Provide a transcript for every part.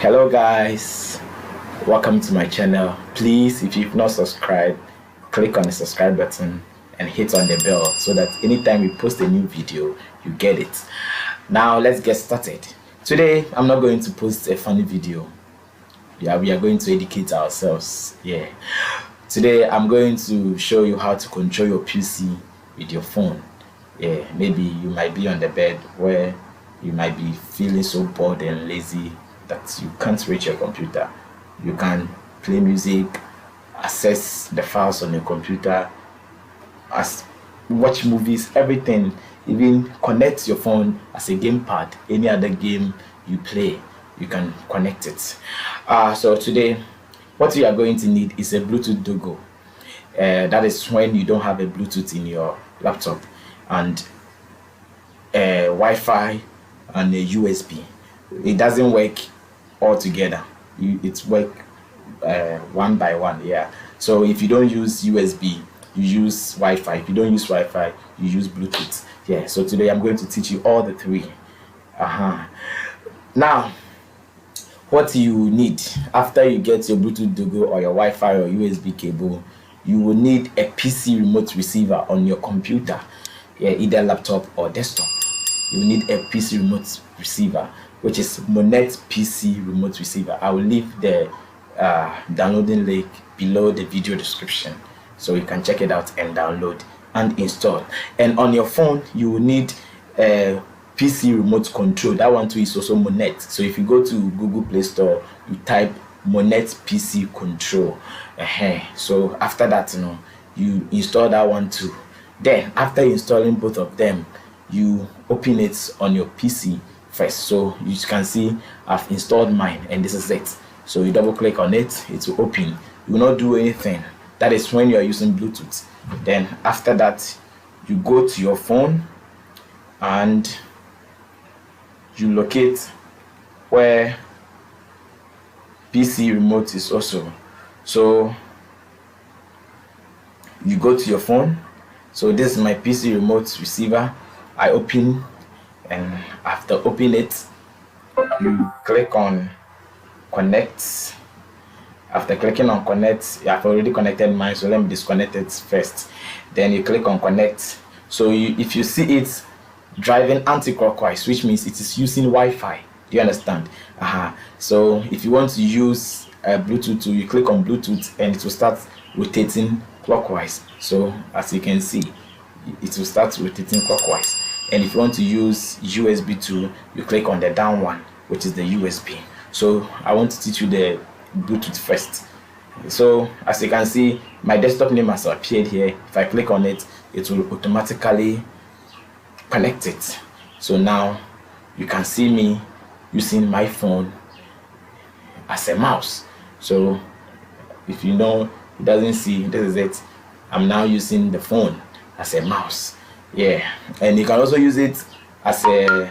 Hello guys, welcome to my channel. Please, if you've not subscribed, click on the subscribe button and hit on the bell so that anytime we post a new video you get it. Now let's get started. Today I'm not going to post a funny video. Yeah, we are going to educate ourselves. Today I'm going to show you how to control your PC with your phone. Maybe you might be on the bed where you might be feeling so bored and lazy that you can't reach your computer. You can play music, access the files on your computer, watch movies, everything, even connect your phone as a gamepad. Any other game you play, you can connect it. So today what you are going to need is a Bluetooth dongle. That is when you don't have a Bluetooth in your laptop, and Wi-Fi and a USB. It doesn't work all together. It's work one by one. So if you don't use USB, you use Wi-Fi. If you don't use Wi-Fi, you use Bluetooth. So today I'm going to teach you all the three. Now what you need after you get your Bluetooth dongle or your Wi-Fi or USB cable, you will need a PC remote receiver on your computer, either laptop or desktop. You need a PC remote receiver, which is Monect PC remote receiver. I will leave the downloading link below the video description so you can check it out and download and install. And on your phone you will need a PC remote control. That one too is also Monect. So if you go to Google Play Store, you type Monect PC control. So after that, you install that one too. Then after installing both of them, you open it on your PC first. So you can see I've installed mine and this is it. So you double click on it, it will open. You will not do anything. That is when you are using Bluetooth. Then after that, you go to your phone and you locate where PC remote is also. So you go to your phone. So this is my PC remote receiver. I open, and after opening it, you click on connect. After clicking on connect, I've already connected mine, so let me disconnect it first. Then you click on connect. So if you see it driving anti-clockwise, which means it is using Wi-Fi. Do you understand? So if you want to use Bluetooth, you click on Bluetooth and it will start rotating clockwise. So as you can see, it will start rotating clockwise. And if you want to use USB too, you click on the down one, which is the USB. So I want to teach you the Bluetooth first. So as you can see, my desktop name has appeared here. If I click on it, it will automatically connect it. So now you can see me using my phone as a mouse. So if you know, it doesn't see, this is it. I'm now using the phone as a mouse. And you can also use it as a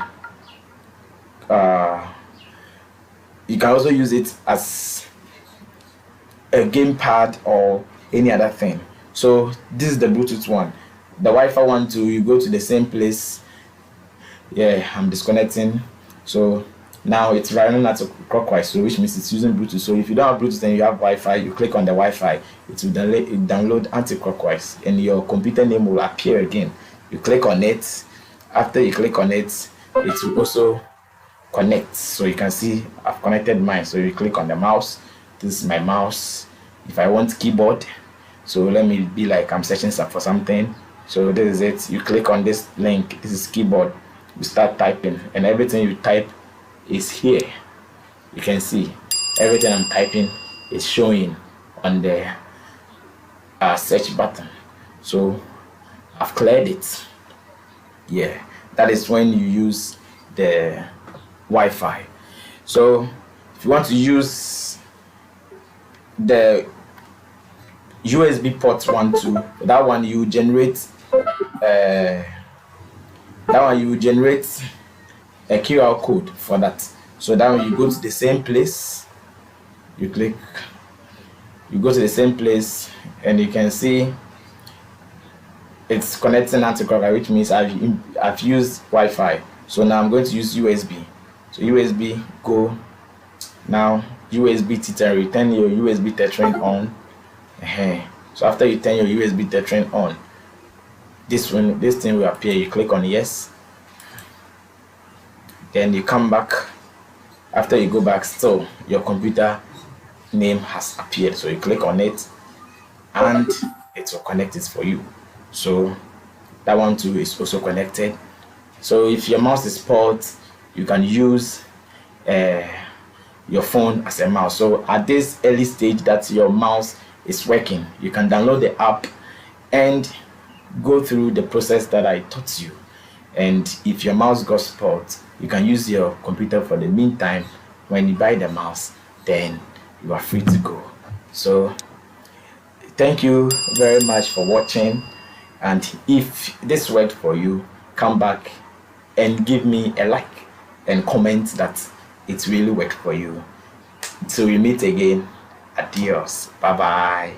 gamepad or any other thing. So this is the Bluetooth one. The Wi-Fi one too, you go to the same place. I'm disconnecting. So now it's running at clockwise, so which means it's using Bluetooth. So if you don't have Bluetooth and you have Wi-Fi, you click on the Wi-Fi, it will download anti-clockwise and your computer name will appear again. You click on it. After you click on it, it will also connect. So you can see I've connected mine. So you click on the mouse. This is my mouse. If I want keyboard, so let me be like I'm searching for something. So this is it. You click on this link. This is keyboard. You start typing and everything you type is here. You can see everything I'm typing is showing on the search button. So I've cleared it. That is when you use the Wi-Fi. So if you want to use the USB port one too, that one you generate a QR code for that. So that when you go to the same place, you go to the same place and you can see it's connecting anti-clockwise, which means I've used Wi-Fi. So now I'm going to use USB. So USB go Now USB T10, you turn your USB tethering on. So after you turn your USB tethering on, this thing will appear. You click on yes, then you come back. After you go back, still your computer name has appeared, so you click on it and it will connect it for you. So that one too is also connected. So if your mouse is spoiled, you can use your phone as a mouse. So at this early stage that your mouse is working, you can download the app and go through the process that I taught you. And if your mouse got spoiled, you can use your computer for the meantime. When you buy the mouse, then you are free to go. So thank you very much for watching, and if this worked for you, come back and give me a like and comment that it really worked for you. Till we meet again, adios, bye bye.